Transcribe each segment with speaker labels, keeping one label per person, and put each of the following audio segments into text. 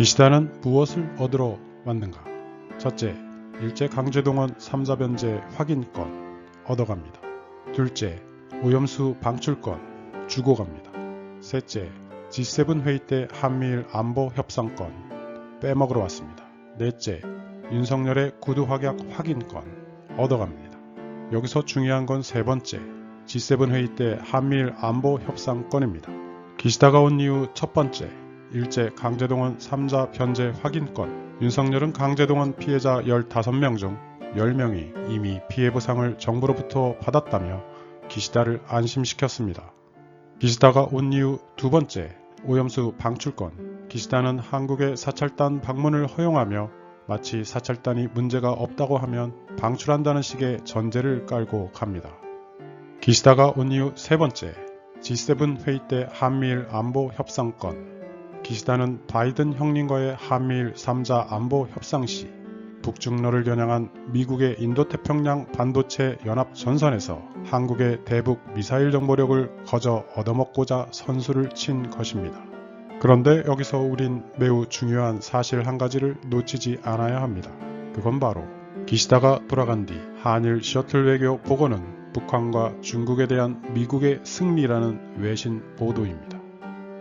Speaker 1: 기시다는 무엇을 얻으러 왔는가? 첫째, 일제강제동원 3자 변제 확인권 얻어갑니다. 둘째, 오염수 방출권 주고 갑니다. 셋째, G7 회의 때 한미일 안보 협상권 빼먹으러 왔습니다. 넷째, 윤석열의 구두 확약 확인권 얻어갑니다. 여기서 중요한 건 세 번째, G7 회의 때 한미일 안보 협상권입니다. 기시다가 온 이유 첫 번째, 일제 강제동원 3자 변제 확인권. 윤석열은 강제동원 피해자 15명 중 10명이 이미 피해보상을 정부로부터 받았다며 기시다를 안심시켰습니다. 기시다가 온 이유 두 번째, 오염수 방출권. 기시다는 한국의 사찰단 방문을 허용하며 마치 사찰단이 문제가 없다고 하면 방출한다는 식의 전제를 깔고 갑니다. 기시다가 온 이유 세 번째, G7 회의 때 한미일 안보 협상권. 기시다는 바이든 형님과의 한미일 3자 안보 협상 시 북중러를 겨냥한 미국의 인도태평양 반도체 연합 전선에서 한국의 대북 미사일 정보력을 거저 얻어먹고자 선수를 친 것입니다. 그런데 여기서 우린 매우 중요한 사실 한 가지를 놓치지 않아야 합니다. 그건 바로 기시다가 돌아간 뒤 한일 셔틀 외교 복원은 북한과 중국에 대한 미국의 승리라는 외신 보도입니다.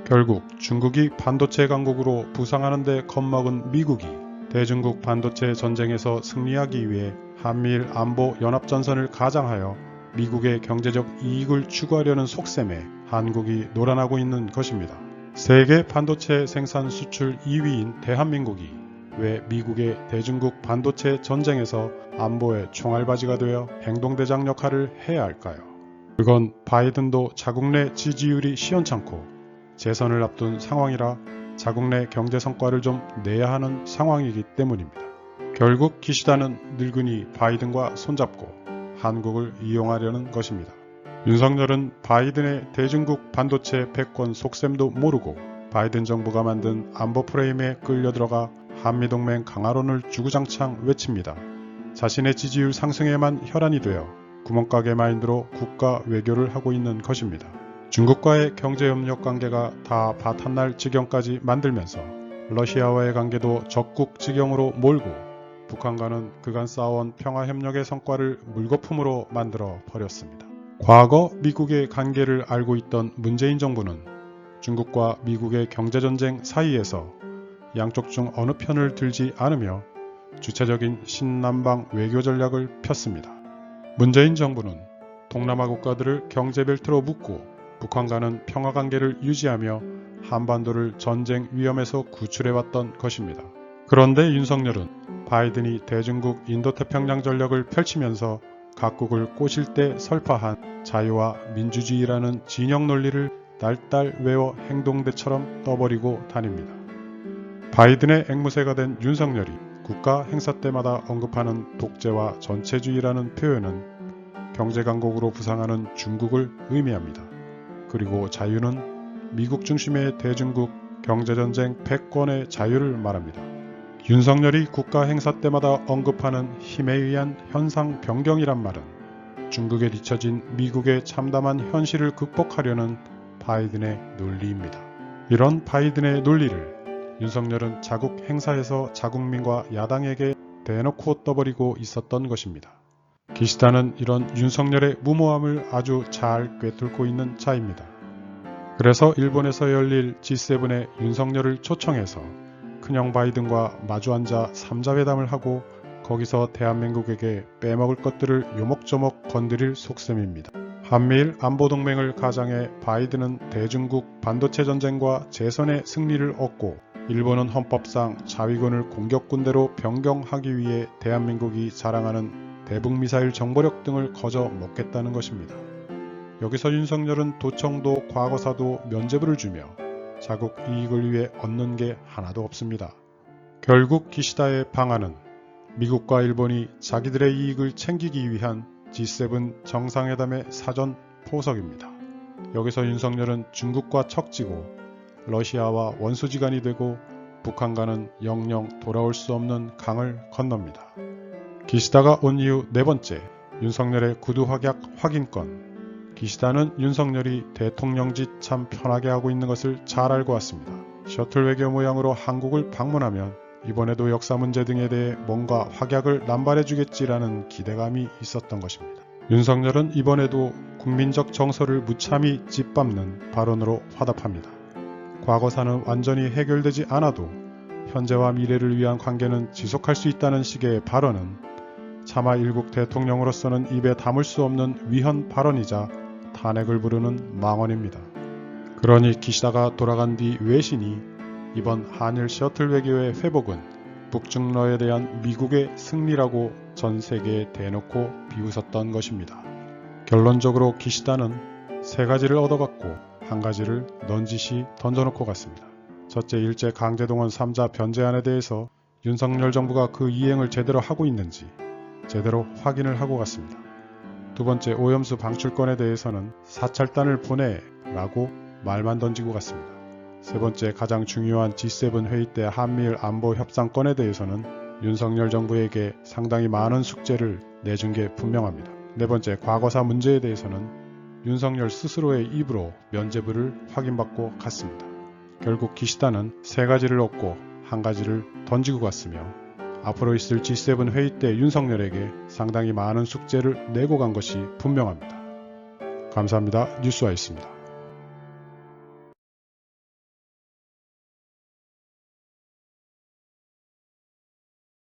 Speaker 1: 결국 중국이 반도체 강국으로 부상하는 데 겁먹은 미국이 대중국 반도체 전쟁에서 승리하기 위해 한미일 안보 연합전선을 가장하여 미국의 경제적 이익을 추구하려는 속셈에 한국이 놀아나고 있는 것입니다. 세계 반도체 생산 수출 2위인 대한민국이 왜 미국의 대중국 반도체 전쟁에서 안보의 총알바지가 되어 행동대장 역할을 해야 할까요? 그건 바이든도 자국 내 지지율이 시원찮고 재선을 앞둔 상황이라 자국 내 경제 성과를 좀 내야 하는 상황이기 때문입니다. 결국 기시다는 늙은이 바이든과 손잡고 한국을 이용하려는 것입니다. 윤석열은 바이든의 대중국 반도체 패권 속셈도 모르고 바이든 정부가 만든 안보 프레임에 끌려들어가 한미동맹 강화론을 주구장창 외칩니다. 자신의 지지율 상승에만 혈안이 되어 구멍가게 마인드로 국가 외교를 하고 있는 것입니다. 중국과의 경제협력 관계가 다 바탄날 지경까지 만들면서 러시아와의 관계도 적국 지경으로 몰고 북한과는 그간 쌓아온 평화협력의 성과를 물거품으로 만들어 버렸습니다. 과거 미국의 관계를 알고 있던 문재인 정부는 중국과 미국의 경제전쟁 사이에서 양쪽 중 어느 편을 들지 않으며 주체적인 신남방 외교 전략을 폈습니다. 문재인 정부는 동남아 국가들을 경제벨트로 묶고 북한과는 평화관계를 유지하며 한반도를 전쟁 위험에서 구출해왔던 것입니다. 그런데 윤석열은 바이든이 대중국 인도태평양 전략을 펼치면서 각국을 꼬실 때 설파한 자유와 민주주의라는 진영 논리를 날달 외워 행동대처럼 떠버리고 다닙니다. 바이든의 앵무새가 된 윤석열이 국가 행사 때마다 언급하는 독재와 전체주의라는 표현은 경제강국으로 부상하는 중국을 의미합니다. 그리고 자유는 미국 중심의 대중국 경제전쟁 패권의 자유를 말합니다. 윤석열이 국가 행사 때마다 언급하는 힘에 의한 현상 변경이란 말은 중국에 뒤처진 미국의 참담한 현실을 극복하려는 바이든의 논리입니다. 이런 바이든의 논리를 윤석열은 자국 행사에서 자국민과 야당에게 대놓고 떠버리고 있었던 것입니다. 기시다는 이런 윤석열의 무모함을 아주 잘 꿰뚫고 있는 자입니다. 그래서 일본에서 열릴 G7에 윤석열을 초청해서 큰형 바이든과 마주 앉아 3자회담을 하고 거기서 대한민국에게 빼먹을 것들을 요목조목 건드릴 속셈입니다. 한미일 안보동맹을 가장해 바이든은 대중국 반도체 전쟁과 재선의 승리를 얻고 일본은 헌법상 자위군을 공격군대로 변경하기 위해 대한민국이 자랑하는 대북미사일 정보력 등을 거저 먹겠다는 것입니다. 여기서 윤석열은 도청도 과거사도 면죄부를 주며 자국 이익을 위해 얻는 게 하나도 없습니다. 결국 기시다의 방안은 미국과 일본이 자기들의 이익을 챙기기 위한 G7 정상회담의 사전 포석입니다. 여기서 윤석열은 중국과 척지고 러시아와 원수지간이 되고 북한과는 영영 돌아올 수 없는 강을 건넙니다. 기시다가 온 이유 네 번째, 윤석열의 구두 확약 확인권. 기시다는 윤석열이 대통령짓 참 편하게 하고 있는 것을 잘 알고 왔습니다. 셔틀 외교 모양으로 한국을 방문하면 이번에도 역사 문제 등에 대해 뭔가 확약을 남발해주겠지라는 기대감이 있었던 것입니다. 윤석열은 이번에도 국민적 정서를 무참히 짓밟는 발언으로 화답합니다. 과거사는 완전히 해결되지 않아도 현재와 미래를 위한 관계는 지속할 수 있다는 식의 발언은 차마 일국 대통령으로서는 입에 담을 수 없는 위헌 발언이자 탄핵을 부르는 망언입니다. 그러니 기시다가 돌아간 뒤 외신이 이번 한일 셔틀 외교의 회복은 북중러에 대한 미국의 승리라고 전 세계에 대놓고 비웃었던 것입니다. 결론적으로 기시다는 세 가지를 얻어갔고 한 가지를 넌지시 던져놓고 갔습니다. 첫째, 일제 강제동원 3자 변제안에 대해서 윤석열 정부가 그 이행을 제대로 하고 있는지 제대로 확인을 하고 갔습니다. 두 번째, 오염수 방출권에 대해서는 사찰단을 보내 라고 말만 던지고 갔습니다. 세 번째, 가장 중요한 G7 회의 때 한미일 안보 협상권에 대해서는 윤석열 정부에게 상당히 많은 숙제를 내준 게 분명합니다. 네 번째, 과거사 문제에 대해서는 윤석열 스스로의 입으로 면죄부를 확인받고 갔습니다. 결국 기시다는 세 가지를 얻고 한 가지를 던지고 갔으며 앞으로 있을 G7 회의 때 윤석열에게 상당히 많은 숙제를 내고 간 것이 분명합니다. 감사합니다. 뉴스와였습니다.